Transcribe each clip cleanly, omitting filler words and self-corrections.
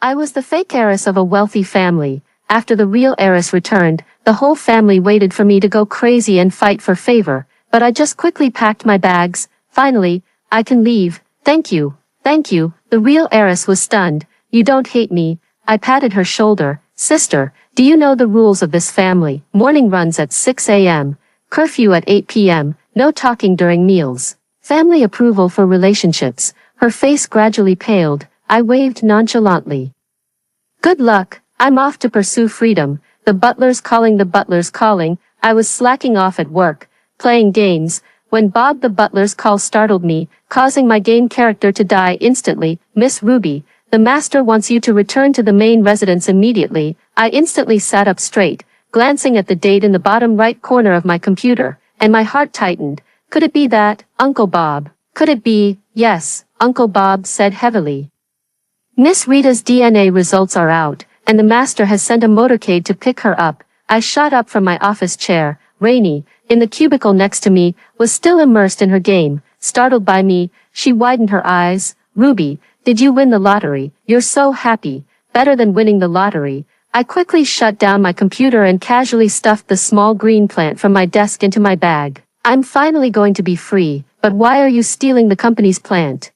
I was the fake heiress of a wealthy family. After the real heiress returned, the whole family waited for me to go crazy and fight for favor, but I just quickly packed my bags. Finally, I can leave. Thank you. Thank you. The real heiress was stunned. You don't hate me. I patted her shoulder. Sister, do you know the rules of this family? Morning runs at 6 a.m. Curfew at 8 p.m. No talking during meals. Family approval for relationships. Her face gradually paled. I waved nonchalantly. Good luck. I'm off to pursue freedom. The butler's calling, the butler's calling. I was slacking off at work, playing games, when Bob the butler's call startled me, causing my game character to die instantly. Miss Ruby, the master wants you to return to the main residence immediately. I instantly sat up straight, glancing at the date in the bottom right corner of my computer, and my heart tightened. Could it be that, Uncle Bob? Could it be? Yes, Uncle Bob said heavily. Miss Rita's DNA results are out, and the master has sent a motorcade to pick her up. I shot up from my office chair. Rainey, in the cubicle next to me, was still immersed in her game. Startled by me, she widened her eyes. Ruby, did you win the lottery? You're so happy. Better than winning the lottery. I quickly shut down my computer and casually stuffed the small green plant from my desk into my bag. I'm finally going to be free, but why are you stealing the company's plant?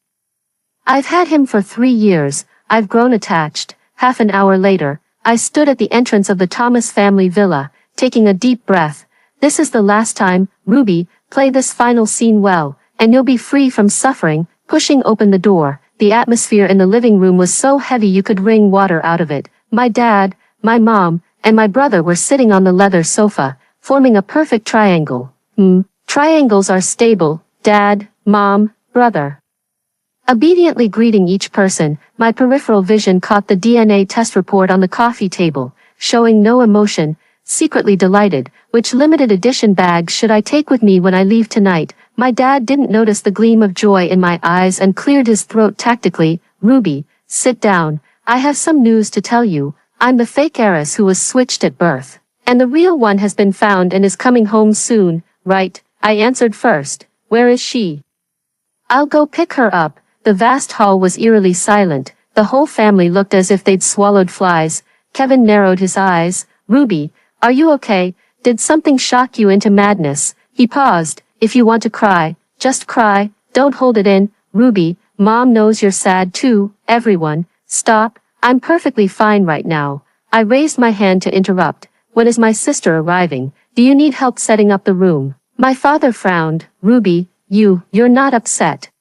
I've had him for 3 years. I've grown attached. Half an hour later, I stood at the entrance of the Thomas family villa, taking a deep breath. This is the last time. Ruby, play this final scene well, and you'll be free from suffering. Pushing open the door, the atmosphere in the living room was so heavy you could wring water out of it. My dad, my mom, and my brother were sitting on the leather sofa, forming a perfect triangle. Triangles are stable. Dad, mom, brother. Obediently greeting each person, my peripheral vision caught the DNA test report on the coffee table, showing no emotion. Secretly delighted, which limited edition bag should I take with me when I leave tonight? My dad didn't notice the gleam of joy in my eyes and cleared his throat tactically. Ruby, sit down. I have some news to tell you. I'm the fake heiress who was switched at birth. And the real one has been found and is coming home soon, right? I answered first. Where is she? I'll go pick her up. The vast hall was eerily silent. The whole family looked as if they'd swallowed flies. Kevin narrowed his eyes. Ruby, are you okay? Did something shock you into madness? He paused. If you want to cry, just cry. Don't hold it in. Ruby, Mom knows you're sad too. Everyone, stop. I'm perfectly fine right now. I raised my hand to interrupt. When is my sister arriving? Do you need help setting up the room? My father frowned. Ruby, you're not upset.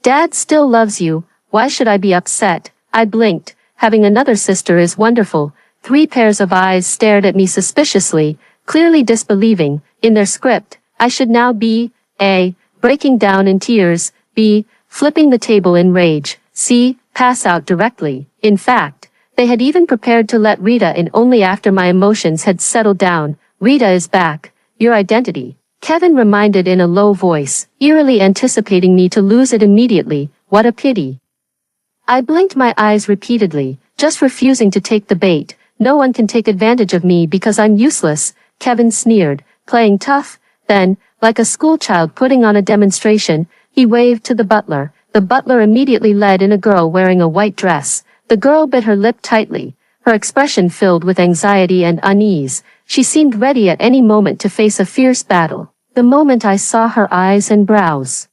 Dad still loves you. Why should I be upset? I blinked. Having another sister is wonderful. 3 pairs of eyes stared at me suspiciously, clearly disbelieving. In their script, I should now be, A, breaking down in tears, B, flipping the table in rage, C, pass out directly. In fact, they had even prepared to let Rita in only after my emotions had settled down. Rita is back. Your identity. Kevin reminded in a low voice, eerily anticipating me to lose it immediately. What a pity. I blinked my eyes repeatedly, just refusing to take the bait. No one can take advantage of me because I'm useless, Kevin sneered, playing tough. Then, like a schoolchild putting on a demonstration, he waved to the butler. The butler immediately led in a girl wearing a white dress. The girl bit her lip tightly, her expression filled with anxiety and unease. She seemed ready at any moment to face a fierce battle. The moment I saw her eyes and brows,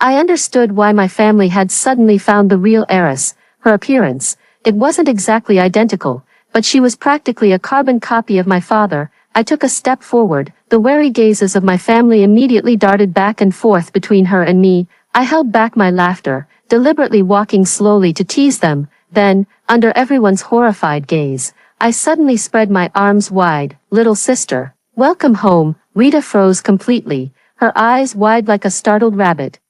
I understood why my family had suddenly found the real heiress. Her appearance, it wasn't exactly identical, but she was practically a carbon copy of my father. I took a step forward. The wary gazes of my family immediately darted back and forth between her and me. I held back my laughter, deliberately walking slowly to tease them. Then, under everyone's horrified gaze, I suddenly spread my arms wide. Little sister, welcome home. Rita froze completely, her eyes wide like a startled rabbit.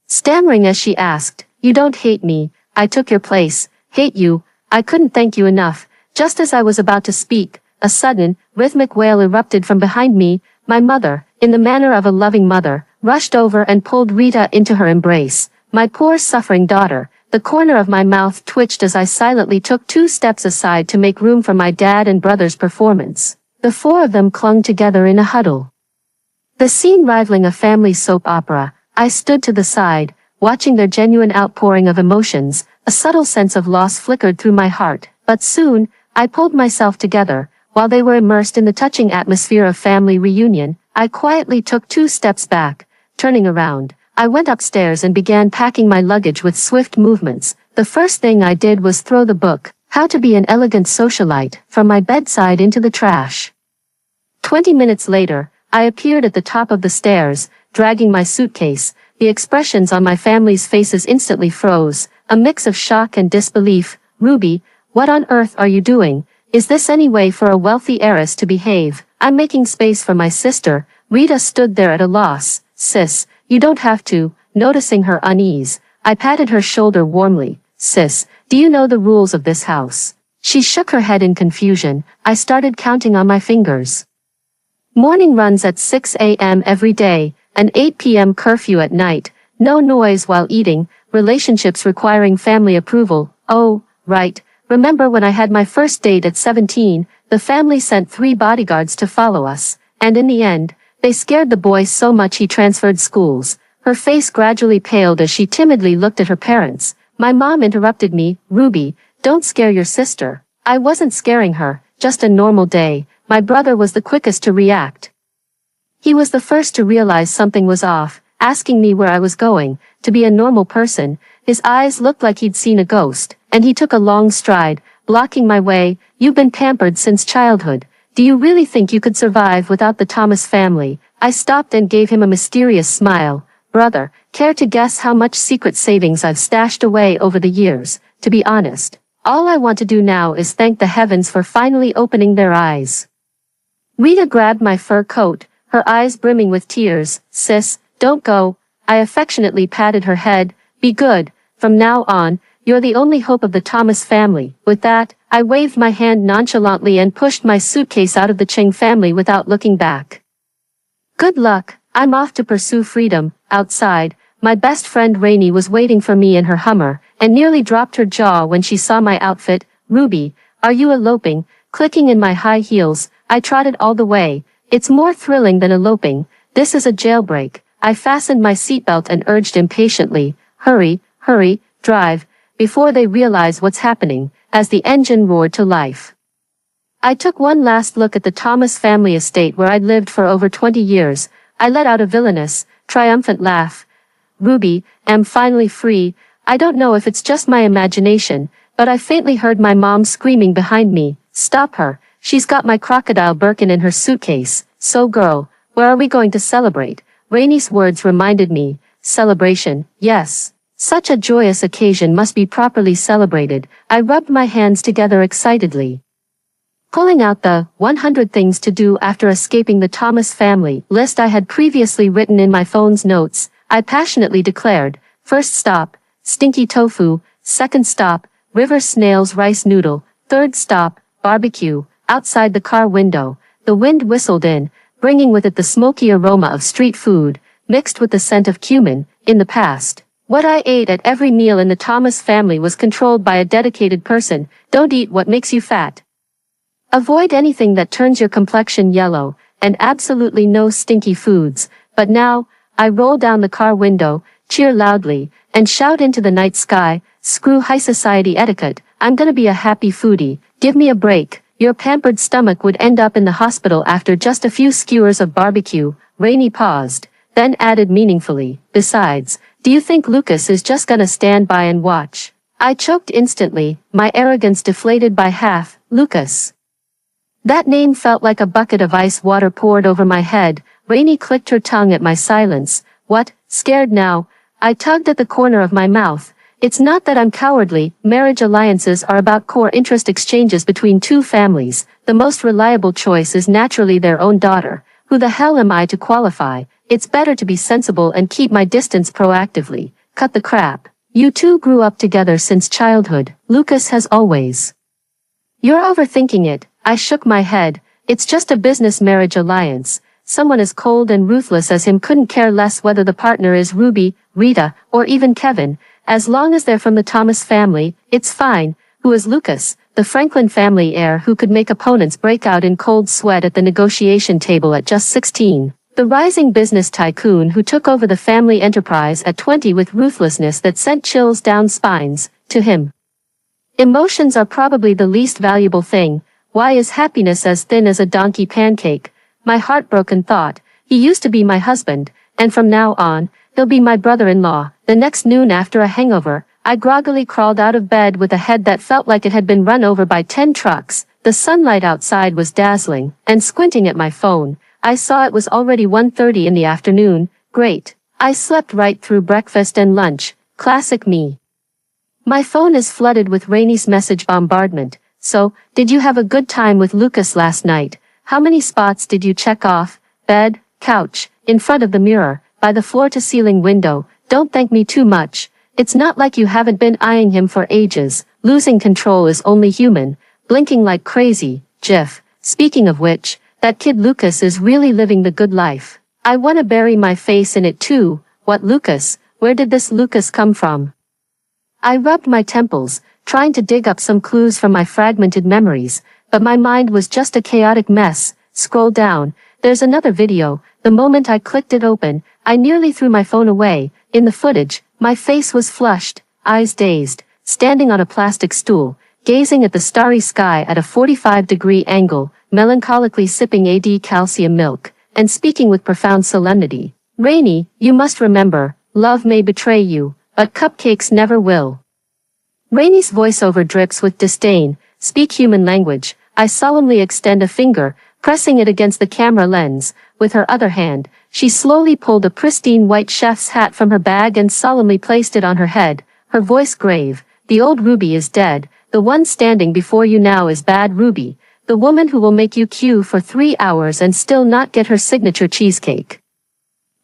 Stammering as she asked, You don't hate me. I took your place. Hate you. I couldn't thank you enough. Just as I was about to speak, a sudden, rhythmic wail erupted from behind me. My mother, in the manner of a loving mother, rushed over and pulled Rita into her embrace. My poor suffering daughter. The corner of my mouth twitched as I silently took 2 steps aside to make room for my dad and brother's performance. The 4 of them clung together in a huddle. The scene rivaling a family soap opera. I stood to the side, watching their genuine outpouring of emotions. A subtle sense of loss flickered through my heart, but soon, I pulled myself together. While they were immersed in the touching atmosphere of family reunion, I quietly took 2 steps back. Turning around, I went upstairs and began packing my luggage with swift movements. The first thing I did was throw the book, How to Be an Elegant Socialite, from my bedside into the trash. 20 minutes later, I appeared at the top of the stairs, dragging my suitcase. The expressions on my family's faces instantly froze, a mix of shock and disbelief. Ruby, what on earth are you doing? Is this any way for a wealthy heiress to behave? I'm making space for my sister. Rita stood there at a loss. Sis, you don't have to. Noticing her unease, I patted her shoulder warmly. Sis, do you know the rules of this house? She shook her head in confusion. I started counting on my fingers. Morning runs at 6 a.m. every day, an 8 p.m. curfew at night, no noise while eating, relationships requiring family approval. Oh, right. Remember when I had my first date at 17, the family sent 3 bodyguards to follow us, and in the end, they scared the boy so much he transferred schools. Her face gradually paled as she timidly looked at her parents. My mom interrupted me. Ruby, don't scare your sister. I wasn't scaring her, just a normal day. My brother was the quickest to react. He was the first to realize something was off, asking me where I was going. To be a normal person, his eyes looked like he'd seen a ghost, and he took a long stride, blocking my way. You've been pampered since childhood. Do you really think you could survive without the Thomas family? I stopped and gave him a mysterious smile. Brother, care to guess how much secret savings I've stashed away over the years? To be honest, all I want to do now is thank the heavens for finally opening their eyes. Rita grabbed my fur coat, her eyes brimming with tears. Sis, don't go. I affectionately patted her head. Be good. From now on, you're the only hope of the Thomas family. With that, I waved my hand nonchalantly and pushed my suitcase out of the Cheng family without looking back. Good luck. I'm off to pursue freedom. Outside, my best friend Rainey was waiting for me in her Hummer, and nearly dropped her jaw when she saw my outfit. Ruby, are you eloping? Clicking in my high heels, I trotted all the way. It's more thrilling than eloping. This is a jailbreak. I fastened my seatbelt and urged impatiently, hurry, hurry, drive, before they realize what's happening, as the engine roared to life. I took one last look at the Thomas family estate where I'd lived for over 20 years. I let out a villainous, triumphant laugh. Ruby, am finally free. I don't know if it's just my imagination, but I faintly heard my mom screaming behind me. Stop her. She's got my crocodile Birkin in her suitcase. So girl, where are we going to celebrate? Rainey's words reminded me. Celebration, yes. Such a joyous occasion must be properly celebrated. I rubbed my hands together excitedly. Pulling out the 100 things to do after escaping the Thomas family list I had previously written in my phone's notes, I passionately declared, first stop, stinky tofu, second stop, river snails rice noodle, third stop, barbecue. Outside the car window, the wind whistled in, bringing with it the smoky aroma of street food, mixed with the scent of cumin. In the past, what I ate at every meal in the Thomas family was controlled by a dedicated person. Don't eat what makes you fat. Avoid anything that turns your complexion yellow, and absolutely no stinky foods. But now, I roll down the car window, cheer loudly, and shout into the night sky, screw high society etiquette, I'm gonna be a happy foodie. Give me a break. Your pampered stomach would end up in the hospital after just a few skewers of barbecue. Rainey paused, then added meaningfully, besides, do you think Lucas is just gonna stand by and watch? I choked instantly, my arrogance deflated by half. Lucas. That name felt like a bucket of ice water poured over my head. Rainey clicked her tongue at my silence. What, scared now? I tugged at the corner of my mouth. It's not that I'm cowardly. Marriage alliances are about core interest exchanges between 2 families. The most reliable choice is naturally their own daughter. Who the hell am I to qualify? It's better to be sensible and keep my distance proactively. Cut the crap. You 2 grew up together since childhood. Lucas has always. You're overthinking it. I shook my head. It's just a business marriage alliance. Someone as cold and ruthless as him couldn't care less whether the partner is Ruby, Rita, or even Kevin. As long as they're from the Thomas family, it's fine. Who is Lucas, the Franklin family heir who could make opponents break out in cold sweat at the negotiation table at just 16? The rising business tycoon who took over the family enterprise at 20 with ruthlessness that sent chills down spines. to him. Emotions are probably the least valuable thing. Why is happiness as thin as a donkey pancake? My heartbroken thought. He used to be my husband, and from now on, he'll be my brother-in-law. The next noon after a hangover, I groggily crawled out of bed with a head that felt like it had been run over by 10 trucks. The sunlight outside was dazzling, and squinting at my phone, I saw it was already 1:30 in the afternoon. Great. I slept right through breakfast and lunch. Classic me. My phone is flooded with Rainy's message bombardment. So, did you have a good time with Lucas last night? How many spots did you check off? Bed, couch, in front of the mirror, by the floor-to-ceiling window. Don't thank me too much. It's not like you haven't been eyeing him for ages. Losing control is only human. Blinking like crazy. Jiff. Speaking of which, that kid Lucas is really living the good life. I wanna bury my face in it too. What Lucas? Where did this Lucas come from? I rubbed my temples, trying to dig up some clues from my fragmented memories, but my mind was just a chaotic mess. Scroll down. There's another video. The moment I clicked it open, I nearly threw my phone away. In the footage, my face was flushed, eyes dazed, standing on a plastic stool, gazing at the starry sky at a 45-degree angle, melancholically sipping AD calcium milk, and speaking with profound solemnity. Rainy, you must remember, love may betray you, but cupcakes never will. Rainy's voiceover drips with disdain. Speak human language. I solemnly extend a finger, pressing it against the camera lens. With her other hand, she slowly pulled a pristine white chef's hat from her bag and solemnly placed it on her head, her voice grave. The old Ruby is dead. The one standing before you now is bad Ruby, the woman who will make you queue for 3 hours and still not get her signature cheesecake.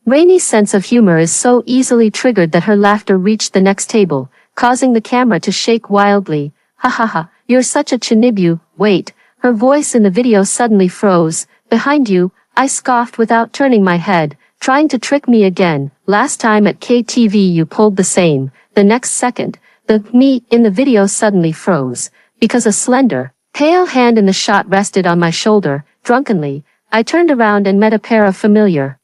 Rainy's sense of humor is so easily triggered that her laughter reached the next table, causing the camera to shake wildly. Ha ha ha, you're such a chinibu. Wait, her voice in the video suddenly froze. Behind you, I scoffed without turning my head, trying to trick me again. Last time at KTV you pulled the same. The next second, the me in the video suddenly froze, because a slender, pale hand in the shot rested on my shoulder. Drunkenly, I turned around and met a pair of familiar,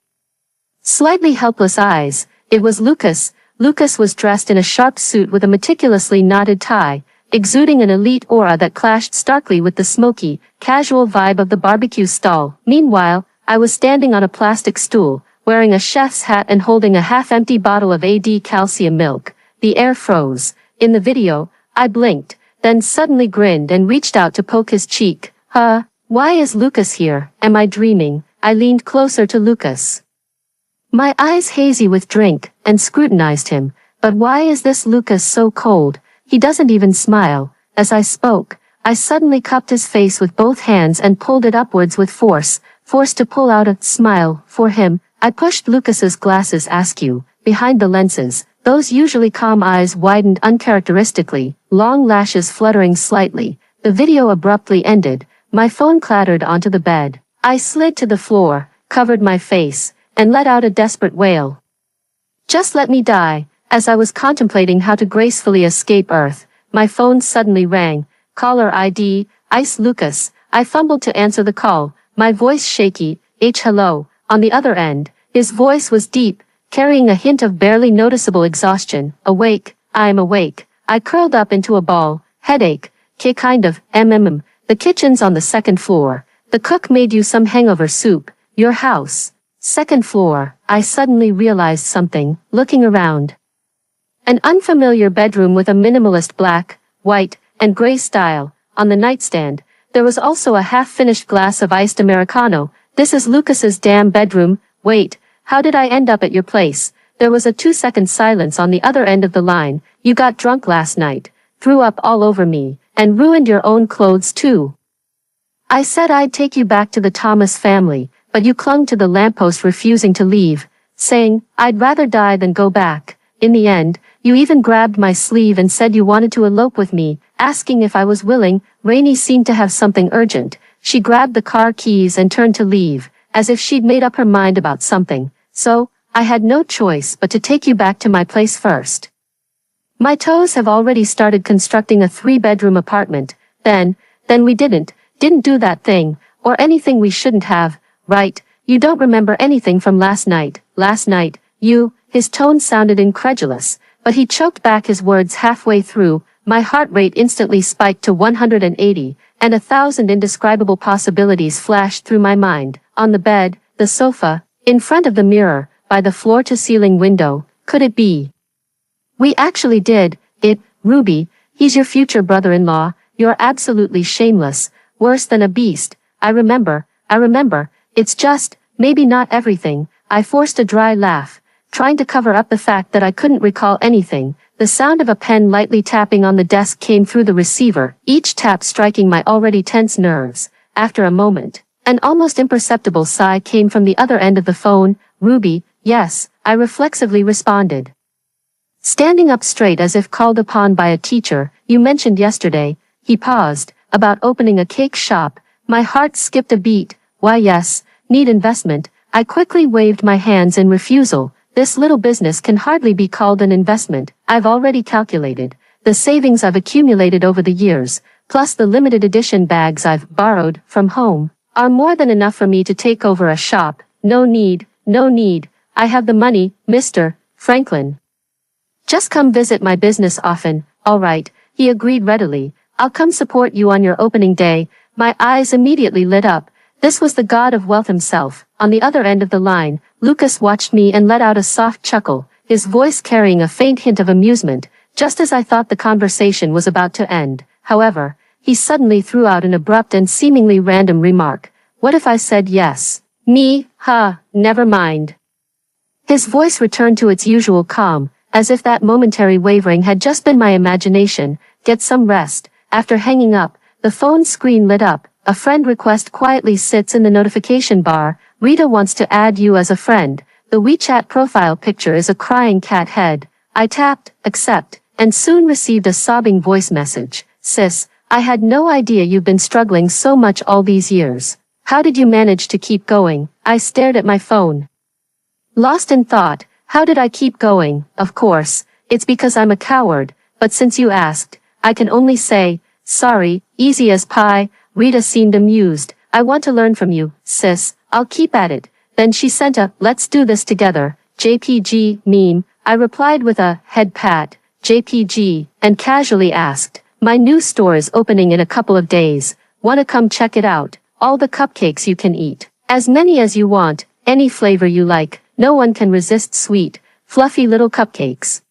slightly helpless eyes. It was Lucas. Lucas was dressed in a sharp suit with a meticulously knotted tie, exuding an elite aura that clashed starkly with the smoky, casual vibe of the barbecue stall. Meanwhile, I was standing on a plastic stool, wearing a chef's hat and holding a half-empty bottle of AD calcium milk. The air froze. In the video, I blinked, then suddenly grinned and reached out to poke his cheek. Why is Lucas here? Am I dreaming? I leaned closer to Lucas, my eyes hazy with drink, and scrutinized him. But why is this Lucas so cold? He doesn't even smile. As I spoke, I suddenly cupped his face with both hands and pulled it upwards with force, forced to pull out a smile for him. I pushed Lucas's glasses askew, behind the lenses. Those usually calm eyes widened uncharacteristically, long lashes fluttering slightly. The video abruptly ended. My phone clattered onto the bed. I slid to the floor, covered my face, and let out a desperate wail. Just let me die. As I was contemplating how to gracefully escape Earth, my phone suddenly rang. Caller ID, Ice Lucas. I fumbled to answer the call, my voice shaky. Hello. On the other end, his voice was deep, carrying a hint of barely noticeable exhaustion. Awake. I'm awake. I curled up into a ball. Headache. Kind of. The kitchen's on the second floor. The cook made you some hangover soup. Your house. Second floor. I suddenly realized something, looking around. An unfamiliar bedroom with a minimalist black, white, and gray style. On the nightstand, there was also a half-finished glass of iced Americano. This is Lucas's damn bedroom. Wait, how did I end up at your place? There was a 2-second silence on the other end of the line. You got drunk last night, threw up all over me, and ruined your own clothes too. I said I'd take you back to the Thomas family, but you clung to the lamppost, refusing to leave, saying, I'd rather die than go back. In the end, you even grabbed my sleeve and said you wanted to elope with me, asking if I was willing. Rainy seemed to have something urgent. She grabbed the car keys and turned to leave, as if she'd made up her mind about something. So, I had no choice but to take you back to my place first. My toes have already started constructing a 3-bedroom apartment. Then we didn't do that thing, or anything we shouldn't have. Right, you don't remember anything from last night. His tone sounded incredulous, but he choked back his words halfway through. My heart rate instantly spiked to 180, and 1,000 indescribable possibilities flashed through my mind. On the bed, the sofa, in front of the mirror, by the floor-to-ceiling window. Could it be? We actually did it, Ruby. He's your future brother-in-law. You're absolutely shameless. Worse than a beast. I remember. It's just, maybe not everything. I forced a dry laugh, trying to cover up the fact that I couldn't recall anything. The sound of a pen lightly tapping on the desk came through the receiver, each tap striking my already tense nerves. After a moment, an almost imperceptible sigh came from the other end of the phone. Ruby, yes, I reflexively responded. Standing up straight as if called upon by a teacher, you mentioned yesterday, he paused, about opening a cake shop. My heart skipped a beat. Why yes, need investment. I quickly waved my hands in refusal. This little business can hardly be called an investment. I've already calculated. The savings I've accumulated over the years, plus the limited edition bags I've borrowed from home, are more than enough for me to take over a shop. No need. I have the money, Mr. Franklin. Just come visit my business often. All right, he agreed readily. I'll come support you on your opening day. My eyes immediately lit up. This was the god of wealth himself. On the other end of the line, Lucas watched me and let out a soft chuckle, his voice carrying a faint hint of amusement. Just as I thought the conversation was about to end, however, he suddenly threw out an abrupt and seemingly random remark. What if I said yes? Me, never mind. His voice returned to its usual calm, as if that momentary wavering had just been my imagination. Get some rest. After hanging up, the phone screen lit up. A friend request quietly sits in the notification bar. Rita wants to add you as a friend. The WeChat profile picture is a crying cat head. I tapped accept, and soon received a sobbing voice message. Sis, I had no idea you've been struggling so much all these years. How did you manage to keep going? I stared at my phone, lost in thought. How did I keep going? Of course, it's because I'm a coward, but since you asked, I can only say, sorry, easy as pie. Rita seemed amused. I want to learn from you, sis. I'll keep at it. Then she sent a, let's do this together, JPG, meme. I replied with a, head pat, JPG, and casually asked, my new store is opening in a couple of days. Wanna come check it out? All the cupcakes you can eat. As many as you want, any flavor you like. No one can resist sweet, fluffy little cupcakes.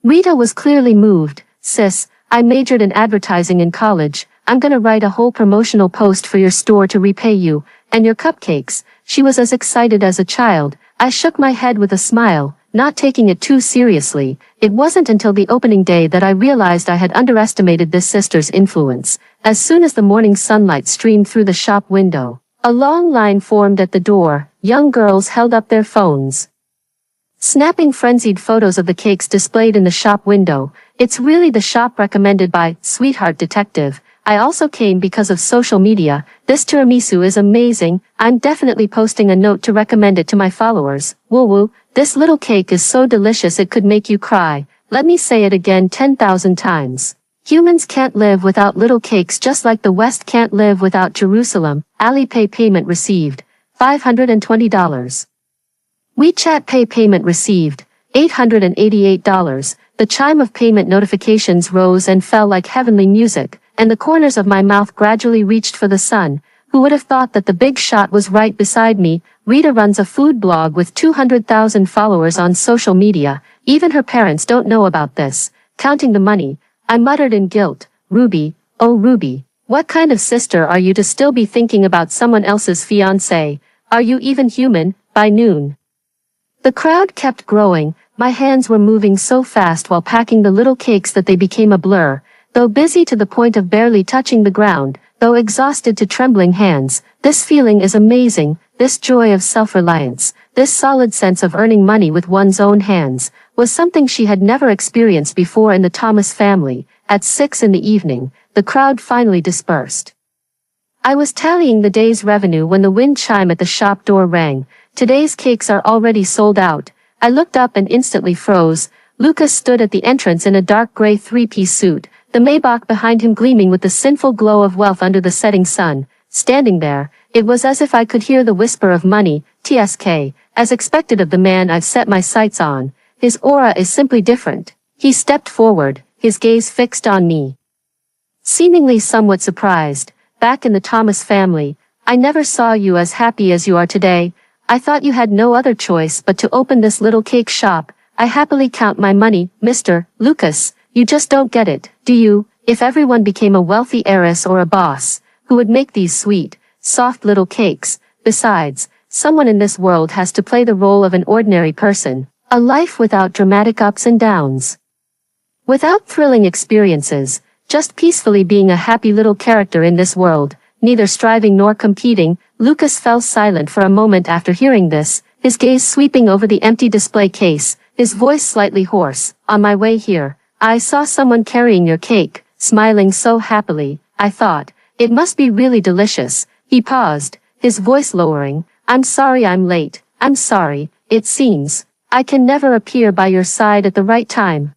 Rita was clearly moved. Sis, I majored in advertising in college. I'm gonna write a whole promotional post for your store to repay you, and your cupcakes. She was as excited as a child. I shook my head with a smile, not taking it too seriously. It wasn't until the opening day that I realized I had underestimated this sister's influence. As soon as the morning sunlight streamed through the shop window, a long line formed at the door. Young girls held up their phones, snapping frenzied photos of the cakes displayed in the shop window. It's really the shop recommended by Sweetheart Detective. I also came because of social media. This tiramisu is amazing. I'm definitely posting a note to recommend it to my followers. Woo woo, this little cake is so delicious it could make you cry. Let me say it again 10,000 times. Humans can't live without little cakes, just like the West can't live without Jerusalem. Alipay payment received, $520. WeChat Pay payment received, $888. The chime of payment notifications rose and fell like heavenly music, and the corners of my mouth gradually reached for the sun. Who would have thought that the big shot was right beside me? Rita runs a food blog with 200,000 followers on social media. Even her parents don't know about this. Counting the money, I muttered in guilt. Ruby, oh Ruby, what kind of sister are you to still be thinking about someone else's fiancé? Are you even human? By noon, the crowd kept growing. My hands were moving so fast while packing the little cakes that they became a blur. Though busy to the point of barely touching the ground, though exhausted to trembling hands, this feeling is amazing. This joy of self-reliance, this solid sense of earning money with one's own hands, was something she had never experienced before in the Thomas family. At 6 in the evening, the crowd finally dispersed. I was tallying the day's revenue when the wind chime at the shop door rang. Today's cakes are already sold out. I looked up and instantly froze. Lucas stood at the entrance in a dark gray three-piece suit, the Maybach behind him gleaming with the sinful glow of wealth under the setting sun. Standing there, it was as if I could hear the whisper of money, TSK, as expected of the man I've set my sights on. his aura is simply different. He stepped forward, his gaze fixed on me. Seemingly somewhat surprised, back in the Thomas family, I never saw you as happy as you are today. I thought you had no other choice but to open this little cake shop. I happily count my money, Mr. Lucas. You just don't get it, do you? If everyone became a wealthy heiress or a boss, who would make these sweet, soft little cakes? Besides, someone in this world has to play the role of an ordinary person. A life without dramatic ups and downs. Without thrilling experiences, just peacefully being a happy little character in this world, neither striving nor competing. Lucas fell silent for a moment after hearing this, his gaze sweeping over the empty display case, his voice slightly hoarse. On my way here, I saw someone carrying your cake, smiling so happily. I thought, it must be really delicious. He paused, his voice lowering. I'm sorry I'm late. I'm sorry, it seems I can never appear by your side at the right time.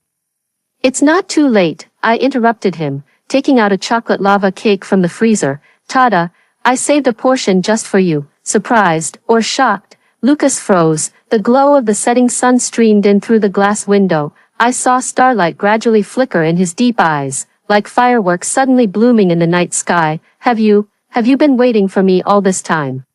It's not too late, I interrupted him, taking out a chocolate lava cake from the freezer. Tada, I saved a portion just for you. Surprised, or shocked, Lucas froze. The glow of the setting sun streamed in through the glass window. I saw starlight gradually flicker in his deep eyes, like fireworks suddenly blooming in the night sky. Have you been waiting for me all this time?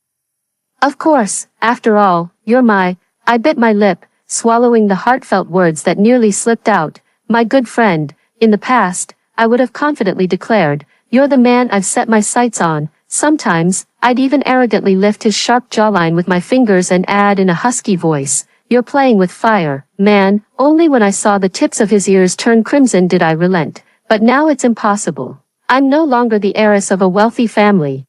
Of course, after all, you're my... I bit my lip, swallowing the heartfelt words that nearly slipped out. My good friend. In the past, I would have confidently declared, you're the man I've set my sights on. Sometimes, I'd even arrogantly lift his sharp jawline with my fingers and add in a husky voice, you're playing with fire, man. Only when I saw the tips of his ears turn crimson did I relent. But now it's impossible. I'm no longer the heiress of a wealthy family.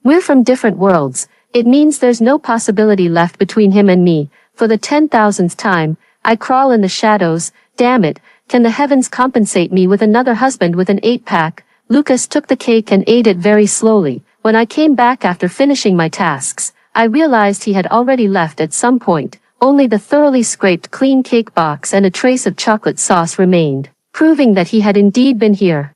We're from different worlds. It means there's no possibility left between him and me. For the 10,000th time, I crawl in the shadows. Damn it, can the heavens compensate me with another husband with an 8-pack? Lucas took the cake and ate it very slowly. When I came back after finishing my tasks, I realized he had already left at some point. Only the thoroughly scraped clean cake box and a trace of chocolate sauce remained, proving that he had indeed been here.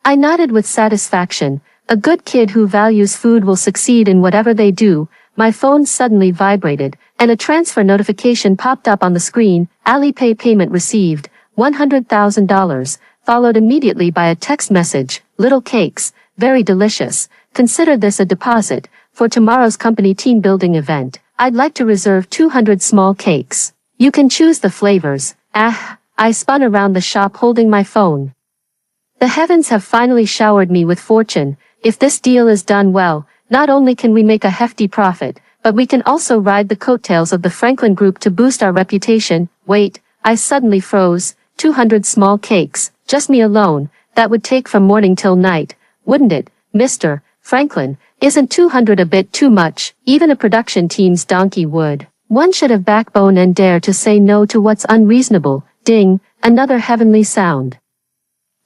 I nodded with satisfaction. A good kid who values food will succeed in whatever they do. My phone suddenly vibrated, and a transfer notification popped up on the screen. Alipay payment received, $100,000, followed immediately by a text message. Little cakes, very delicious. Consider this a deposit. For tomorrow's company team building event, I'd like to reserve 200 small cakes. You can choose the flavors. I spun around the shop holding my phone. The heavens have finally showered me with fortune. If this deal is done well, not only can we make a hefty profit, but we can also ride the coattails of the Franklin Group to boost our reputation. Wait, I suddenly froze. 200 small cakes, just me alone. That would take from morning till night, wouldn't it, Mr. Franklin? Isn't 200 a bit too much? Even a production team's donkey would. One should have backbone and dare to say no to what's unreasonable. Ding, another heavenly sound.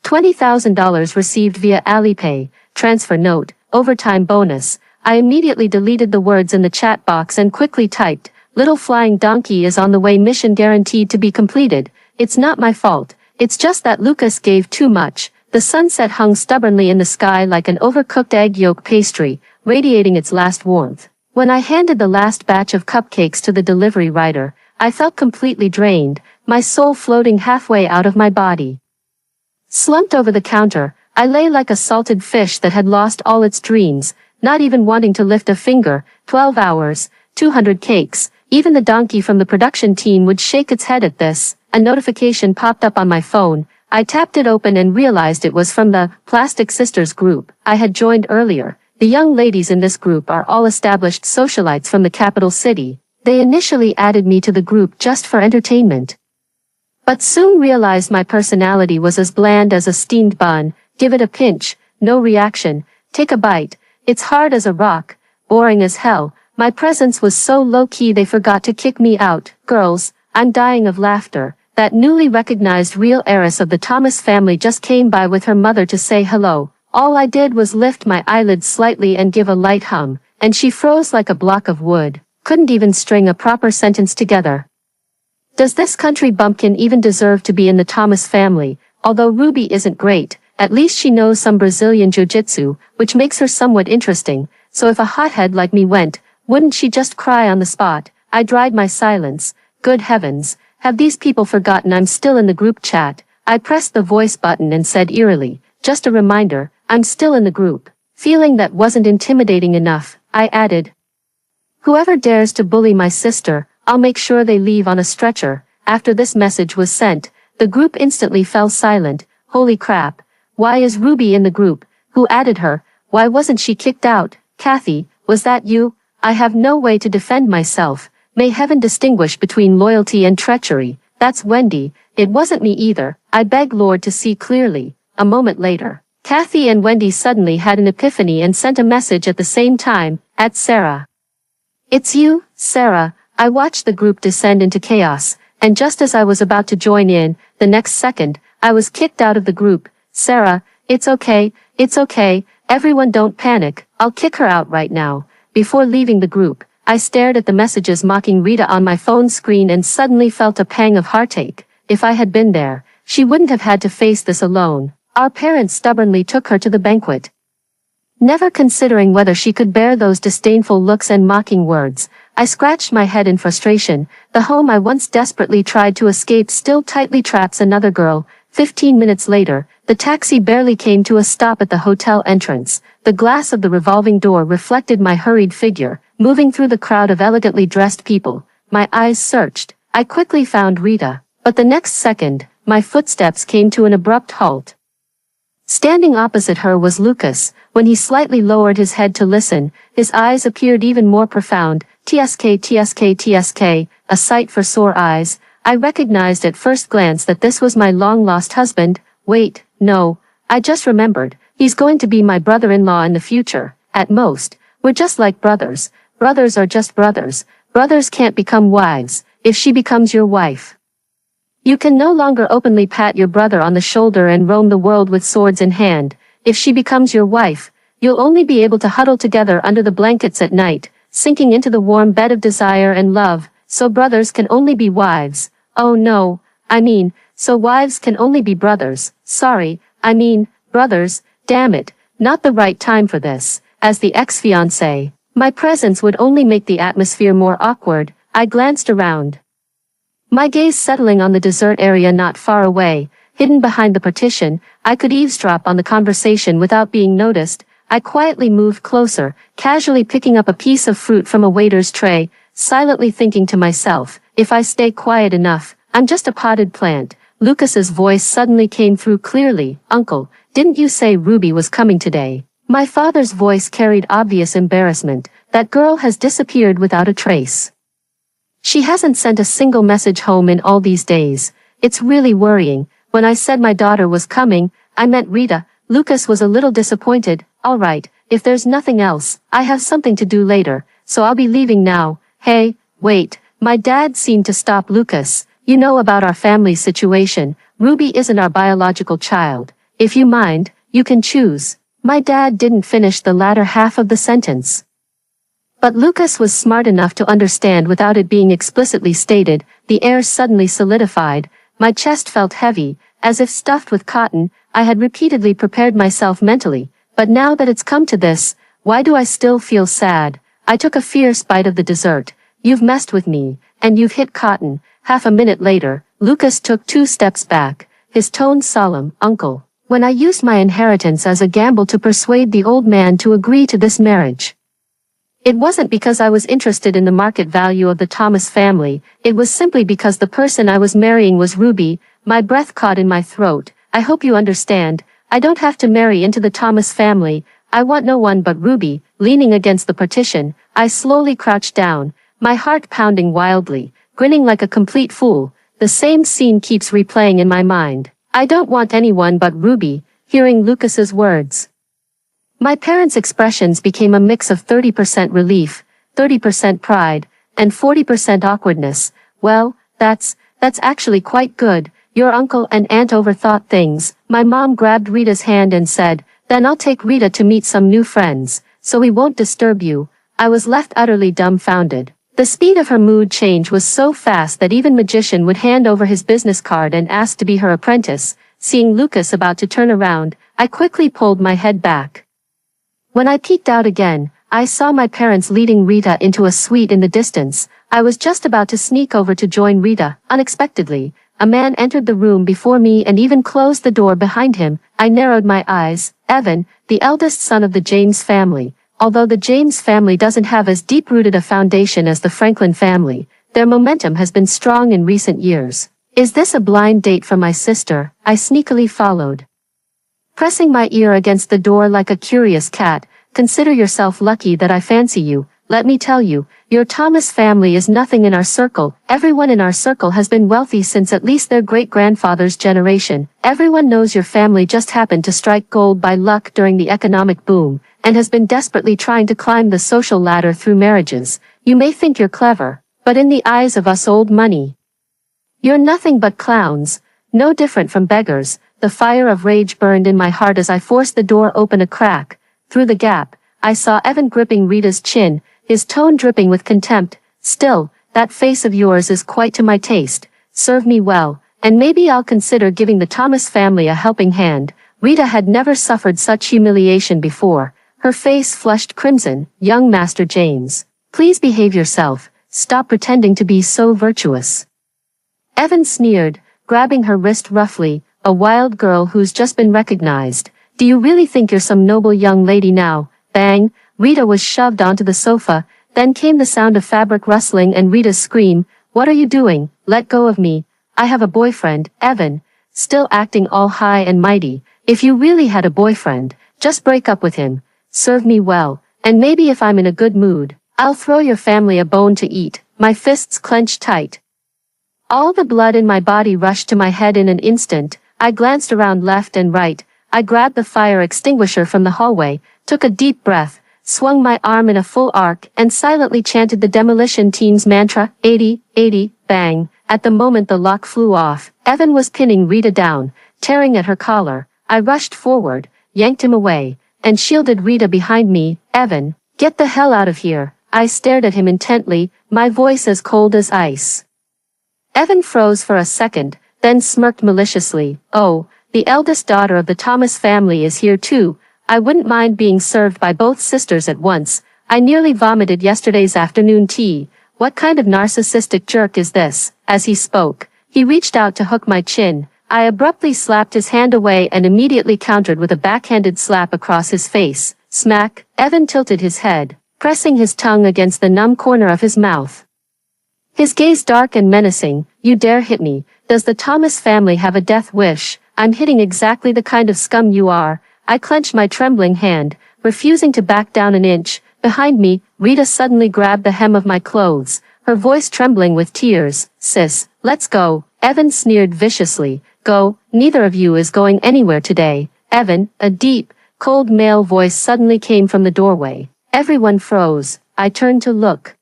$20,000 received via Alipay, transfer note, overtime bonus. I immediately deleted the words in the chat box and quickly typed, little flying donkey is on the way, mission guaranteed to be completed. It's not my fault, it's just that Lucas gave too much. The sunset hung stubbornly in the sky like an overcooked egg yolk pastry, radiating its last warmth. When I handed the last batch of cupcakes to the delivery rider, I felt completely drained, my soul floating halfway out of my body. Slumped over the counter, I lay like a salted fish that had lost all its dreams, not even wanting to lift a finger. 12 hours, 200 cakes. Even the donkey from the production team would shake its head at this. A notification popped up on my phone. I tapped it open and realized it was from the Plastic Sisters group I had joined earlier. The young ladies in this group are all established socialites from the capital city. They initially added me to the group just for entertainment, but soon realized my personality was as bland as a steamed bun. Give it a pinch, no reaction. Take a bite, it's hard as a rock, boring as hell. My presence was so low-key they forgot to kick me out. Girls, I'm dying of laughter. That newly recognized real heiress of the Thomas family just came by with her mother to say hello. All I did was lift my eyelids slightly and give a light hum, and she froze like a block of wood. Couldn't even string a proper sentence together. Does this country bumpkin even deserve to be in the Thomas family? Although Ruby isn't great, at least she knows some Brazilian jiu-jitsu, which makes her somewhat interesting. So if a hothead like me went, wouldn't she just cry on the spot? I dried my silence. Good heavens, Have these people forgotten I'm still in the group chat? I pressed the voice button and said eerily, just a reminder, I'm still in the group. Feeling that wasn't intimidating enough, I added, whoever dares to bully my sister, I'll make sure they leave on a stretcher. After this message was sent, the group instantly fell silent. Holy crap. Why is Ruby in the group? Who added her? Why wasn't she kicked out? Kathy, was that you? I have no way to defend myself. May heaven distinguish between loyalty and treachery. That's Wendy. It wasn't me either. I beg Lord to see clearly. A moment later, Kathy and Wendy suddenly had an epiphany and sent a message at the same time, at Sarah. It's you, Sarah. I watched the group descend into chaos, and just as I was about to join in, the next second, I was kicked out of the group. Sarah, it's okay, everyone don't panic, I'll kick her out right now. Before leaving the group, I stared at the messages mocking Rita on my phone screen and suddenly felt a pang of heartache. If I had been there, she wouldn't have had to face this alone. Our parents stubbornly took her to the banquet, never considering whether she could bear those disdainful looks and mocking words. I scratched my head in frustration. The home I once desperately tried to escape still tightly traps another girl. 15 minutes later, the taxi barely came to a stop at the hotel entrance. The glass of the revolving door reflected my hurried figure, moving through the crowd of elegantly dressed people. My eyes searched. I quickly found Rita, but the next second, my footsteps came to an abrupt halt. Standing opposite her was Lucas. When he slightly lowered his head to listen, his eyes appeared even more profound. TSK, a sight for sore eyes. I recognized at first glance that this was my long-lost husband. Wait, no, I just remembered. He's going to be my brother-in-law in the future. At most, we're just like brothers. Brothers are just brothers. Brothers can't become wives. If she becomes your wife, you can no longer openly pat your brother on the shoulder and roam the world with swords in hand. If she becomes your wife, you'll only be able to huddle together under the blankets at night, sinking into the warm bed of desire and love. So brothers can only be wives. Oh no, so wives can only be brothers. Sorry, brothers. Damn it, not the right time for this. As the ex-fiancé, my presence would only make the atmosphere more awkward. I glanced around, my gaze settling on the dessert area not far away. Hidden behind the partition, I could eavesdrop on the conversation without being noticed. I quietly moved closer, casually picking up a piece of fruit from a waiter's tray, silently thinking to myself, if I stay quiet enough, I'm just a potted plant. Lucas's voice suddenly came through clearly. Uncle, didn't you say Ruby was coming today? My father's voice carried obvious embarrassment. That girl has disappeared without a trace. She hasn't sent a single message home in all these days. It's really worrying. When I said my daughter was coming, I meant Rita. Lucas was a little disappointed. All right, if there's nothing else, I have something to do later, so I'll be leaving now. Hey, wait. My dad seemed to stop Lucas. You know about our family situation. Ruby isn't our biological child. If you mind, you can choose. My dad didn't finish the latter half of the sentence, but Lucas was smart enough to understand without it being explicitly stated. The air suddenly solidified. My chest felt heavy, as if stuffed with cotton. I had repeatedly prepared myself mentally, but now that it's come to this, why do I still feel sad? I took a fierce bite of the dessert. You've messed with me, and you've hit cotton. Half a minute later, Lucas took 2 steps back, his tone solemn. Uncle, when I used my inheritance as a gamble to persuade the old man to agree to this marriage, it wasn't because I was interested in the market value of the Thomas family. It was simply because the person I was marrying was Ruby. My breath caught in my throat. I hope you understand. I don't have to marry into the Thomas family. I want no one but Ruby. Leaning against the partition, I slowly crouched down, my heart pounding wildly, grinning like a complete fool. The same scene keeps replaying in my mind. I don't want anyone but Ruby. Hearing Lucas's words, my parents' expressions became a mix of 30% relief, 30% pride, and 40% awkwardness. Well, that's actually quite good. Your uncle and aunt overthought things. My mom grabbed Rita's hand and said, then I'll take Rita to meet some new friends, so we won't disturb you. I was left utterly dumbfounded. The speed of her mood change was so fast that even Magician would hand over his business card and ask to be her apprentice. Seeing Lucas about to turn around, I quickly pulled my head back. When I peeked out again, I saw my parents leading Rita into a suite in the distance. I was just about to sneak over to join Rita. Unexpectedly, a man entered the room before me and even closed the door behind him. I narrowed my eyes. Evan, the eldest son of the James family. Although the James family doesn't have as deep-rooted a foundation as the Franklin family, their momentum has been strong in recent years. Is this a blind date from my sister? I sneakily followed. Pressing my ear against the door like a curious cat, consider yourself lucky that I fancy you. Let me tell you, your Thomas family is nothing in our circle. Everyone in our circle has been wealthy since at least their great-grandfather's generation. Everyone knows your family just happened to strike gold by luck during the economic boom, and has been desperately trying to climb the social ladder through marriages. You may think you're clever, but in the eyes of us old money, you're nothing but clowns, no different from beggars. The fire of rage burned in my heart as I forced the door open a crack. Through the gap, I saw Evan gripping Rita's chin, his tone dripping with contempt. Still, that face of yours is quite to my taste. Serve me well, and maybe I'll consider giving the Thomas family a helping hand. Rita had never suffered such humiliation before. Her face flushed crimson. Young Master James, please behave yourself. Stop pretending to be so virtuous. Evan sneered, grabbing her wrist roughly. A wild girl who's just been recognized. Do you really think you're some noble young lady now? Bang! Rita was shoved onto the sofa, then came the sound of fabric rustling and Rita's scream. What are you doing? Let go of me. I have a boyfriend, Evan. Still acting all high and mighty. If you really had a boyfriend, just break up with him. Serve me well, and maybe if I'm in a good mood, I'll throw your family a bone to eat. My fists clenched tight. All the blood in my body rushed to my head in an instant. I glanced around left and right. I grabbed the fire extinguisher from the hallway, took a deep breath, swung my arm in a full arc, and silently chanted the demolition team's mantra, 80, 80, bang. At the moment the lock flew off, Evan was pinning Rita down, tearing at her collar. I rushed forward, yanked him away, and shielded Rita behind me. Evan, get the hell out of here. I stared at him intently, my voice as cold as ice. Evan froze for a second, then smirked maliciously. Oh, the eldest daughter of the Thomas family is here too. I wouldn't mind being served by both sisters at once. I nearly vomited yesterday's afternoon tea. What kind of narcissistic jerk is this? As he spoke, he reached out to hook my chin. I abruptly slapped his hand away and immediately countered with a backhanded slap across his face. Smack! Evan tilted his head, pressing his tongue against the numb corner of his mouth. His gaze dark and menacing. You dare hit me? Does the Thomas family have a death wish? I'm hitting exactly the kind of scum you are. I clenched my trembling hand, refusing to back down an inch. Behind me, Rita suddenly grabbed the hem of my clothes, her voice trembling with tears. Sis, let's go. Evan sneered viciously. Go, neither of you is going anywhere today. Evan, a deep, cold male voice suddenly came from the doorway. Everyone froze. I turned to look.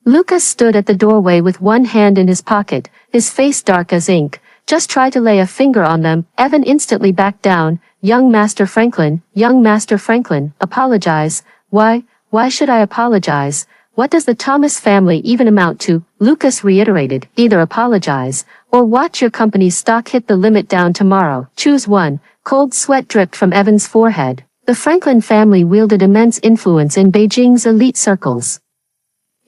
Lucas stood at the doorway with one hand in his pocket, his face dark as ink. Just try to lay a finger on them. Evan instantly backed down. Young Master Franklin, apologize. Why should I apologize? What does the Thomas family even amount to? Lucas reiterated, either apologize, or watch your company's stock hit the limit down tomorrow. Choose one. Cold sweat dripped from Evan's forehead. The Franklin family wielded immense influence in Beijing's elite circles.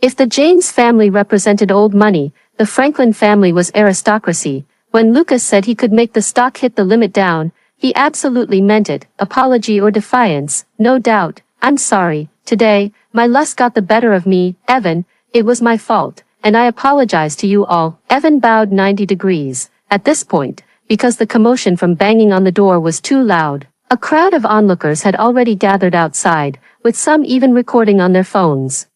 If the James family represented old money, the Franklin family was aristocracy. When Lucas said he could make the stock hit the limit down, he absolutely meant it. Apology or defiance, no doubt. I'm sorry. Today, my lust got the better of me. Evan, it was my fault, and I apologize to you all. Evan bowed 90 degrees. At this point, because the commotion from banging on the door was too loud, a crowd of onlookers had already gathered outside, with some even recording on their phones.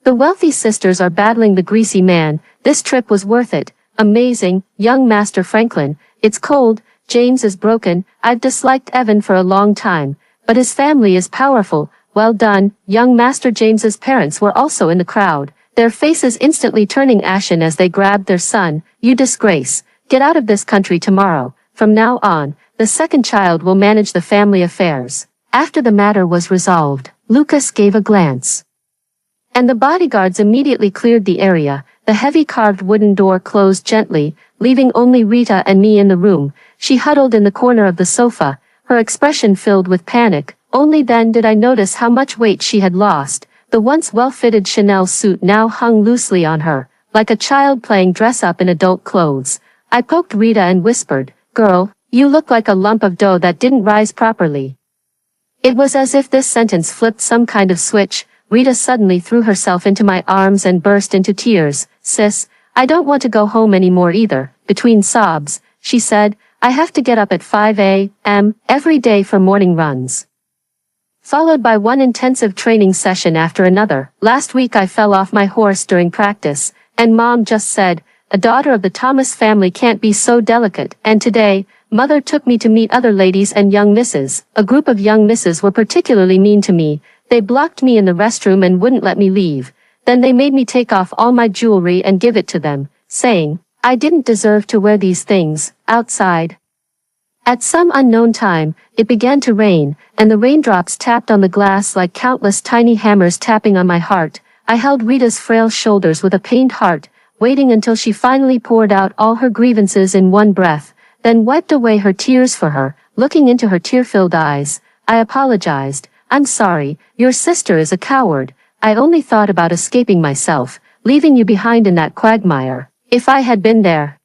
The wealthy sisters are battling the greasy man. This trip was worth it. Amazing, young Master Franklin. It's cold. James is broken. I've disliked Evan for a long time, but his family is powerful. Well done. Young Master James's parents were also in the crowd, their faces instantly turning ashen as they grabbed their son. You disgrace. Get out of this country tomorrow. From now on, the second child will manage the family affairs. After the matter was resolved, Lucas gave a glance, and the bodyguards immediately cleared the area. The heavy carved wooden door closed gently, leaving only Rita and me in the room. She huddled in the corner of the sofa, her expression filled with panic. Only then did I notice how much weight she had lost. The once well-fitted Chanel suit now hung loosely on her, like a child playing dress-up in adult clothes. I poked Rita and whispered, "Girl, you look like a lump of dough that didn't rise properly." It was as if this sentence flipped some kind of switch. Rita suddenly threw herself into my arms and burst into tears. "Sis, I don't want to go home anymore either." Between sobs, she said, "I have to get up at 5 a.m. every day for morning runs." Followed by one intensive training session after another. Last week I fell off my horse during practice, and Mom just said, "A daughter of the Thomas family can't be so delicate." And today, Mother took me to meet other ladies and young misses. A group of young misses were particularly mean to me. They blocked me in the restroom and wouldn't let me leave. Then they made me take off all my jewelry and give it to them, saying, I didn't deserve to wear these things outside. At some unknown time, it began to rain, and the raindrops tapped on the glass like countless tiny hammers tapping on my heart. I held Rita's frail shoulders with a pained heart, waiting until she finally poured out all her grievances in one breath, then wiped away her tears for her. Looking into her tear-filled eyes, I apologized. "I'm sorry, your sister is a coward. I only thought about escaping myself, leaving you behind in that quagmire. If I had been there,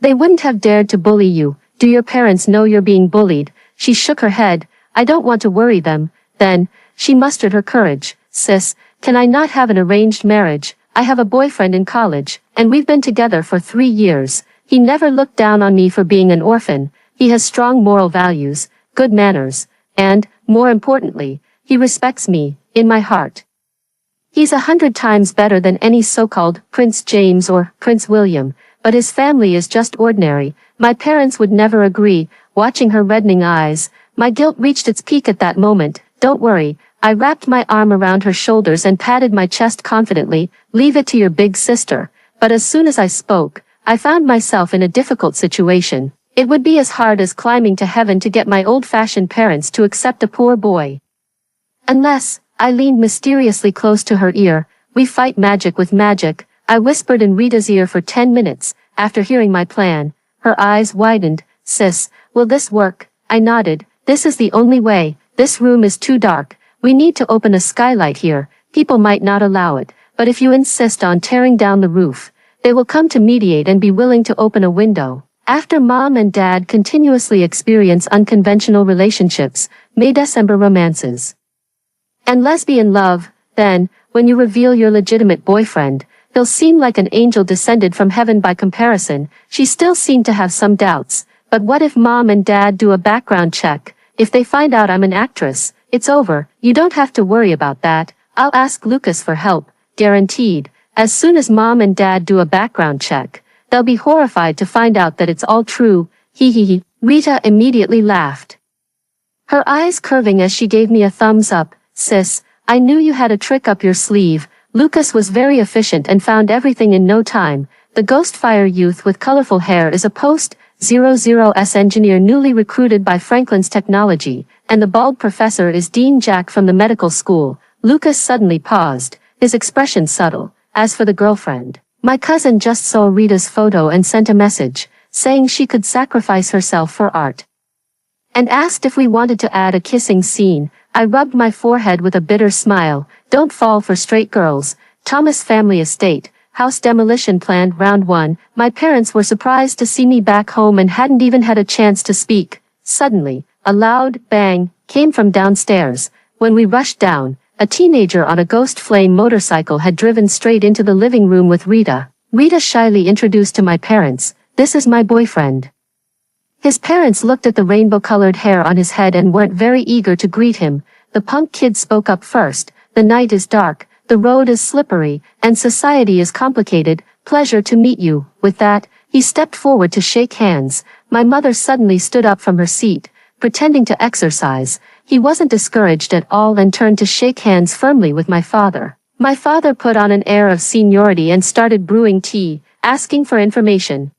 they wouldn't have dared to bully you. Do your parents know you're being bullied?" She shook her head. "I don't want to worry them." Then, she mustered her courage. "Sis, can I not have an arranged marriage? I have a boyfriend in college, and we've been together for 3 years. He never looked down on me for being an orphan. He has strong moral values, good manners, and, more importantly, he respects me, in my heart. He's 100 times better than any so-called Prince James or Prince William, but his family is just ordinary. My parents would never agree." Watching her reddening eyes, my guilt reached its peak at that moment. "Don't worry." I wrapped my arm around her shoulders and patted my chest confidently. "Leave it to your big sister." But as soon as I spoke, I found myself in a difficult situation. It would be as hard as climbing to heaven to get my old-fashioned parents to accept a poor boy. Unless, I leaned mysteriously close to her ear. "We fight magic with magic," I whispered in Rita's ear for 10 minutes, after hearing my plan. Her eyes widened. "Sis, will this work?" I nodded. "This is the only way. This room is too dark. We need to open a skylight here. People might not allow it, but if you insist on tearing down the roof, they will come to mediate and be willing to open a window." After Mom and Dad continuously experience unconventional relationships, May-December romances, and lesbian love, then, when you reveal your legitimate boyfriend, he'll seem like an angel descended from heaven by comparison. She still seemed to have some doubts. But what if Mom and Dad do a background check? If they find out I'm an actress, it's over. "You don't have to worry about that. I'll ask Lucas for help, guaranteed. As soon as Mom and Dad do a background check, they'll be horrified to find out that it's all true." He. Rita immediately laughed, her eyes curving as she gave me a thumbs up. "Sis, I knew you had a trick up your sleeve." Lucas was very efficient and found everything in no time. The Ghostfire youth with colorful hair is a post-00s engineer newly recruited by Franklin's technology, and the bald professor is Dean Jack from the medical school. Lucas suddenly paused, his expression subtle. As for the girlfriend, my cousin just saw Rita's photo and sent a message, saying she could sacrifice herself for art, and asked if we wanted to add a kissing scene. I rubbed my forehead with a bitter smile. "Don't fall for straight girls." Thomas family estate, house demolition planned round 1. My parents were surprised to see me back home and hadn't even had a chance to speak. Suddenly, a loud bang came from downstairs. When we rushed down, a teenager on a ghost flame motorcycle had driven straight into the living room with Rita. Rita shyly introduced to my parents, "This is my boyfriend." His parents looked at the rainbow-colored hair on his head and weren't very eager to greet him. The punk kid spoke up first. "The night is dark, the road is slippery, and society is complicated. Pleasure to meet you." With that, he stepped forward to shake hands. My mother suddenly stood up from her seat, pretending to exercise. He wasn't discouraged at all and turned to shake hands firmly with my father. My father put on an air of seniority and started brewing tea, asking for information.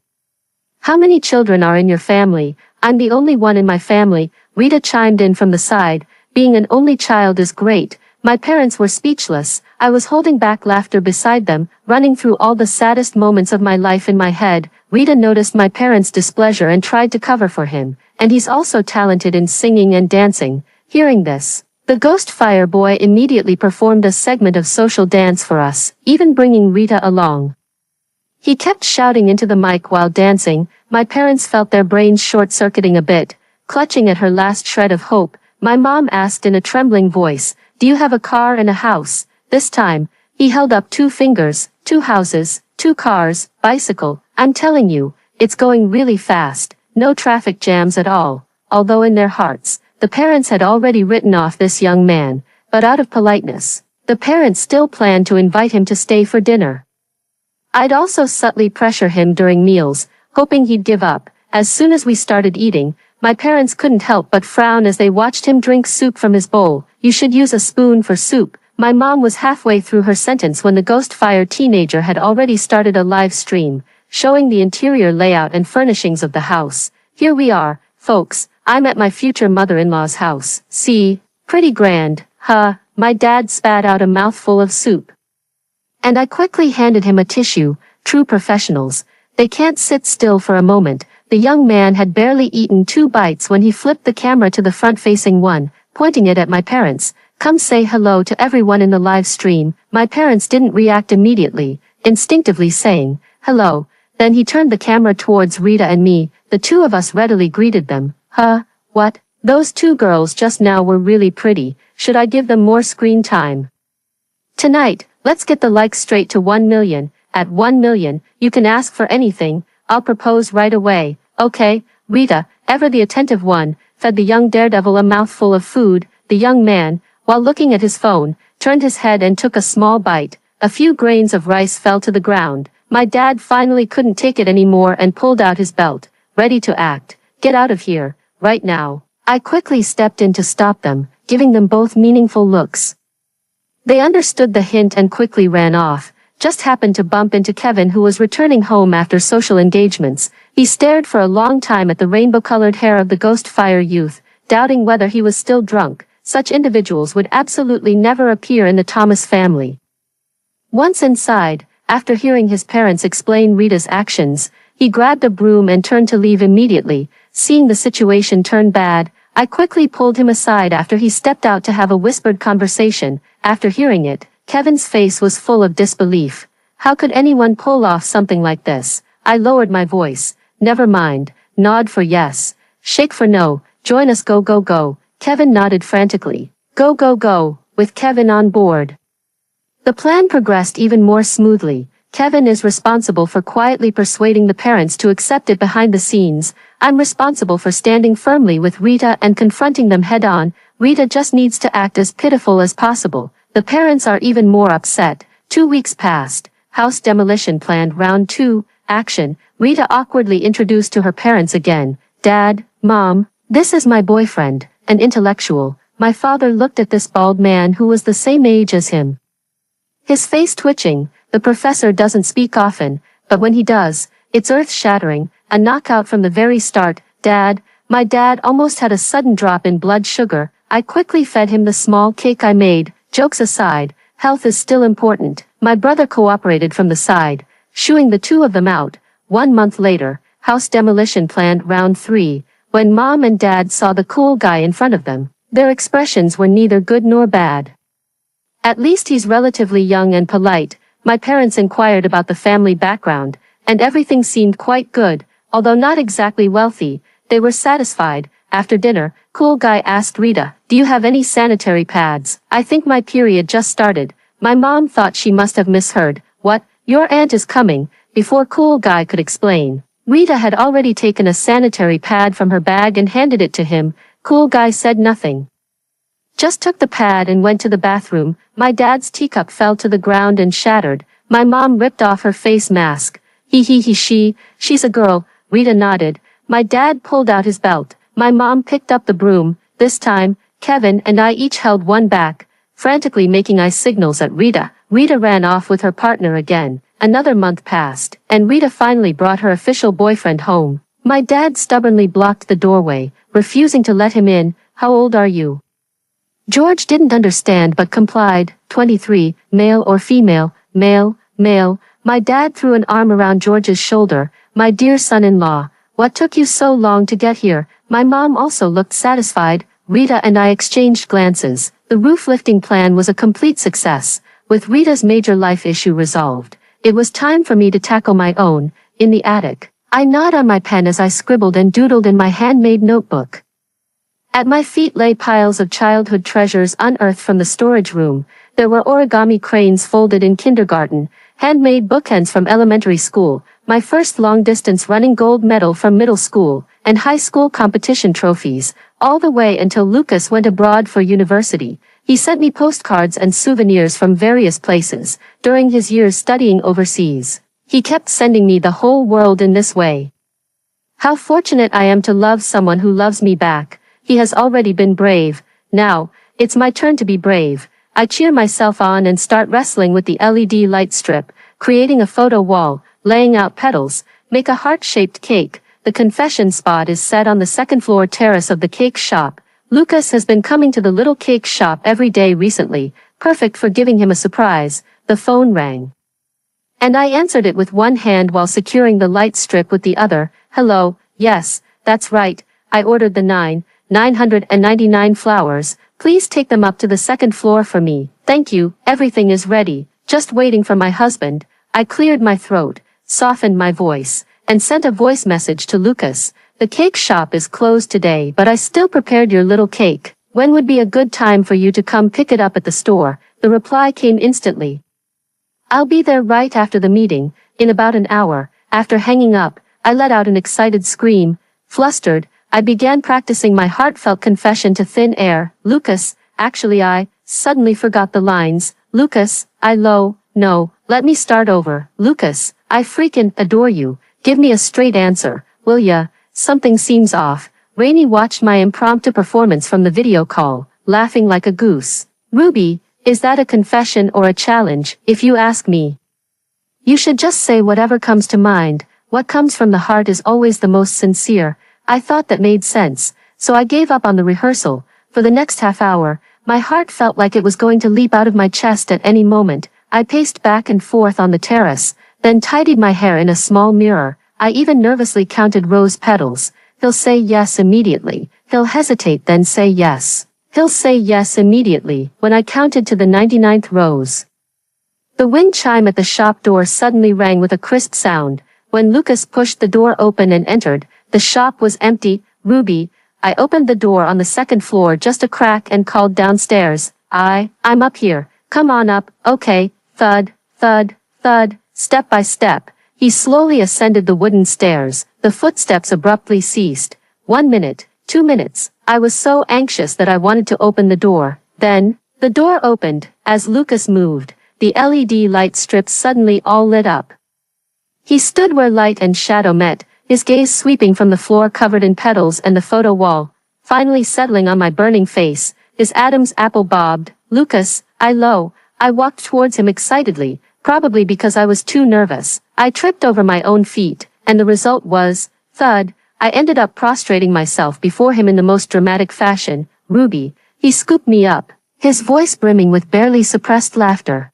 "How many children are in your family?" "I'm the only one in my family," Rita chimed in from the side. "Being an only child is great." My parents were speechless. I was holding back laughter beside them, running through all the saddest moments of my life in my head. Rita noticed my parents' displeasure and tried to cover for him. "And he's also talented in singing and dancing." Hearing this, the ghost fire boy immediately performed a segment of social dance for us, even bringing Rita along. He kept shouting into the mic while dancing. My parents felt their brains short-circuiting a bit. Clutching at her last shred of hope, my mom asked in a trembling voice, "Do you have a car and a house?" This time, he held up 2 fingers, 2 houses, 2 cars, bicycle. I'm telling you, it's going really fast, no traffic jams at all. Although in their hearts, the parents had already written off this young man, but out of politeness, the parents still planned to invite him to stay for dinner. I'd also subtly pressure him during meals, hoping he'd give up. As soon as we started eating, my parents couldn't help but frown as they watched him drink soup from his bowl. "You should use a spoon for soup." My mom was halfway through her sentence when the ghost fire teenager had already started a live stream, showing the interior layout and furnishings of the house. "Here we are, folks, I'm at my future mother-in-law's house. See, pretty grand, huh?" My dad spat out a mouthful of soup. And I quickly handed him a tissue. True professionals, they can't sit still for a moment. The young man had barely eaten 2 bites when he flipped the camera to the front-facing one, pointing it at my parents. "Come say hello to everyone in the live stream." My parents didn't react immediately, instinctively saying, "Hello." Then he turned the camera towards Rita and me. The 2 of us readily greeted them. "Huh? What? Those 2 girls just now were really pretty. Should I give them more screen time?" "Tonight, let's get the likes straight to 1 million. At 1 million, you can ask for anything. I'll propose right away." "Okay." Rita, ever the attentive one, fed the young daredevil a mouthful of food. The young man, while looking at his phone, turned his head and took a small bite. A few grains of rice fell to the ground. My dad finally couldn't take it anymore and pulled out his belt, ready to act. "Get out of here, right now." I quickly stepped in to stop them, giving them both meaningful looks. They understood the hint and quickly ran off. Just happened to bump into Kevin, who was returning home after social engagements. He stared for a long time at the rainbow-colored hair of the ghost fire youth, doubting whether he was still drunk. Such individuals would absolutely never appear in the Thomas family. Once inside, after hearing his parents explain Rita's actions, he grabbed a broom and turned to leave immediately. Seeing the situation turn bad, I quickly pulled him aside after he stepped out to have a whispered conversation. After hearing it, Kevin's face was full of disbelief. How could anyone pull off something like this? I lowered my voice. "Never mind. Nod for yes. Shake for no. Join us, go go go." Kevin nodded frantically. Go go go, with Kevin on board. The plan progressed even more smoothly. Kevin is responsible for quietly persuading the parents to accept it behind the scenes. I'm responsible for standing firmly with Rita and confronting them head-on. Rita just needs to act as pitiful as possible. The parents are even more upset. 2 weeks passed. House demolition planned round 2, action. Rita awkwardly introduced to her parents again. "Dad, Mom, this is my boyfriend, an intellectual." My father looked at this bald man who was the same age as him. His face twitching. The professor doesn't speak often, but when he does, it's earth-shattering, a knockout from the very start. "Dad," my dad almost had a sudden drop in blood sugar. I quickly fed him the small cake I made. Jokes aside, health is still important. My brother cooperated from the side, shooing the 2 of them out. 1 month later, house demolition planned round 3. When Mom and Dad saw the cool guy in front of them, their expressions were neither good nor bad. "At least he's relatively young and polite." My parents inquired about the family background, and everything seemed quite good. Although not exactly wealthy, they were satisfied. After dinner, cool guy asked Rita, "Do you have any sanitary pads? I think my period just started." My mom thought she must have misheard. "What? Your aunt is coming?" Before cool guy could explain, Rita had already taken a sanitary pad from her bag and handed it to him. Cool guy said nothing. Just took the pad and went to the bathroom. My dad's teacup fell to the ground and shattered. My mom ripped off her face mask. She's a girl." Rita nodded. My dad pulled out his belt. My mom picked up the broom. This time, Kevin and I each held one back, frantically making eye signals at Rita. Rita ran off with her partner again. Another month passed, and Rita finally brought her official boyfriend home. My dad stubbornly blocked the doorway, refusing to let him in. "How old are you?" George didn't understand but complied. 23, male or female? Male, male. My dad threw an arm around George's shoulder. "My dear son-in-law, what took you so long to get here?" My mom also looked satisfied. Rita and I exchanged glances. The roof lifting plan was a complete success. With Rita's major life issue resolved, it was time for me to tackle my own, in the attic. I gnawed on my pen as I scribbled and doodled in my handmade notebook. At my feet lay piles of childhood treasures unearthed from the storage room. There were origami cranes folded in kindergarten, handmade bookends from elementary school, my first long-distance running gold medal from middle school, and high school competition trophies, all the way until Lucas went abroad for university. He sent me postcards and souvenirs from various places, during his years studying overseas. He kept sending me the whole world in this way. How fortunate I am to love someone who loves me back. He has already been brave. Now, it's my turn to be brave. I cheer myself on and start wrestling with the LED light strip, creating a photo wall, laying out petals, make a heart-shaped cake. The confession spot is set on the second-floor terrace of the cake shop. Lucas has been coming to the little cake shop every day recently, perfect for giving him a surprise. The phone rang. And I answered it with one hand while securing the light strip with the other. Hello, yes, that's right. I ordered the 999 flowers. Please take them up to the second floor for me. Thank you, everything is ready. Just waiting for my husband. I cleared my throat, softened my voice, and sent a voice message to Lucas. The cake shop is closed today, but I still prepared your little cake. When would be a good time for you to come pick it up at the store? The reply came instantly. I'll be there right after the meeting, in about an hour. After hanging up, I let out an excited scream. Flustered, I began practicing my heartfelt confession to thin air. Lucas, actually I suddenly forgot the lines. Lucas, no, let me start over. Lucas, I freaking adore you. Give me a straight answer, will ya? Something seems off. Rainey watched my impromptu performance from the video call, laughing like a goose. Ruby, is that a confession or a challenge, if you ask me? You should just say whatever comes to mind. What comes from the heart is always the most sincere. I thought that made sense, so I gave up on the rehearsal. For the next half hour, my heart felt like it was going to leap out of my chest at any moment. I paced back and forth on the terrace, then tidied my hair in a small mirror. I even nervously counted rose petals. He'll say yes immediately. He'll hesitate, then say yes. He'll say yes immediately. When I counted to the 99th rose, the wind chime at the shop door suddenly rang with a crisp sound. When Lucas pushed the door open and entered, the shop was empty. Ruby, I opened the door on the second floor just a crack and called downstairs. I'm up here. Come on up. Okay. Thud, thud, thud, step by step. He slowly ascended the wooden stairs. The footsteps abruptly ceased. 1 minute, 2 minutes. I was so anxious that I wanted to open the door. Then, the door opened. As Lucas moved, the LED light strips suddenly all lit up. He stood where light and shadow met, his gaze sweeping from the floor covered in petals and the photo wall, finally settling on my burning face. His Adam's apple bobbed. Lucas, I walked towards him excitedly, probably because I was too nervous. I tripped over my own feet, and the result was, thud. I ended up prostrating myself before him in the most dramatic fashion. Ruby, he scooped me up, his voice brimming with barely suppressed laughter.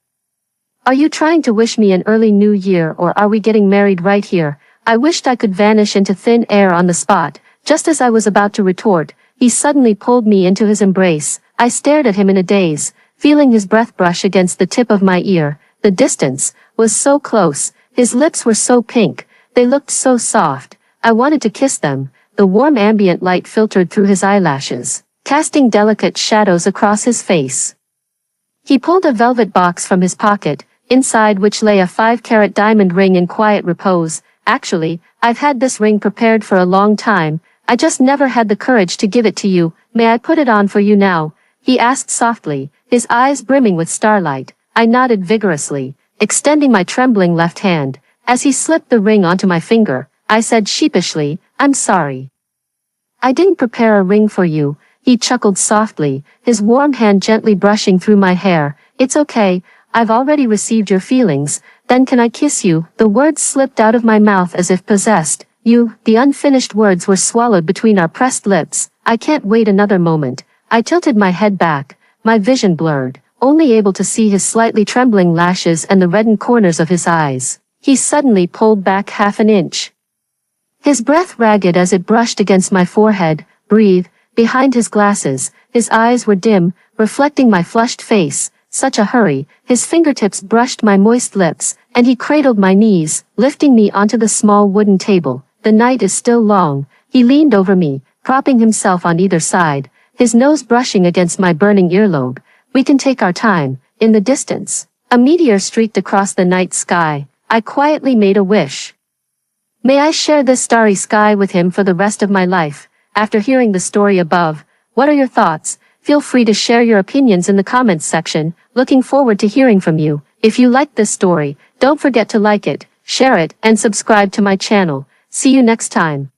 Are you trying to wish me an early new year, or are we getting married right here? I wished I could vanish into thin air on the spot. Just as I was about to retort, he suddenly pulled me into his embrace. I stared at him in a daze, feeling his breath brush against the tip of my ear. The distance was so close. His lips were so pink. They looked so soft. I wanted to kiss them. The warm ambient light filtered through his eyelashes, casting delicate shadows across his face. He pulled a velvet box from his pocket, inside which lay a 5-carat diamond ring in quiet repose. Actually, I've had this ring prepared for a long time. I just never had the courage to give it to you. May I put it on for you now? He asked softly, his eyes brimming with starlight. I nodded vigorously, extending my trembling left hand. As he slipped the ring onto my finger, I said sheepishly, I'm sorry. I didn't prepare a ring for you. He chuckled softly, his warm hand gently brushing through my hair. It's okay, I've already received your feelings. Then can I kiss you? The words slipped out of my mouth as if possessed. The unfinished words were swallowed between our pressed lips. I can't wait another moment. I tilted my head back, my vision blurred, only able to see his slightly trembling lashes and the reddened corners of his eyes. He suddenly pulled back half an inch, his breath ragged as it brushed against my forehead. Breathe, behind his glasses, his eyes were dim, reflecting my flushed face. Such a hurry, his fingertips brushed my moist lips, and he cradled my knees, lifting me onto the small wooden table. The night is still long. He leaned over me, propping himself on either side, his nose brushing against my burning earlobe. We can take our time. In the distance, a meteor streaked across the night sky. I quietly made a wish. May I share this starry sky with him for the rest of my life. After hearing the story above, what are your thoughts? Feel free to share your opinions in the comments section. Looking forward to hearing from you. If you liked this story, don't forget to like it, share it, and subscribe to my channel. See you next time.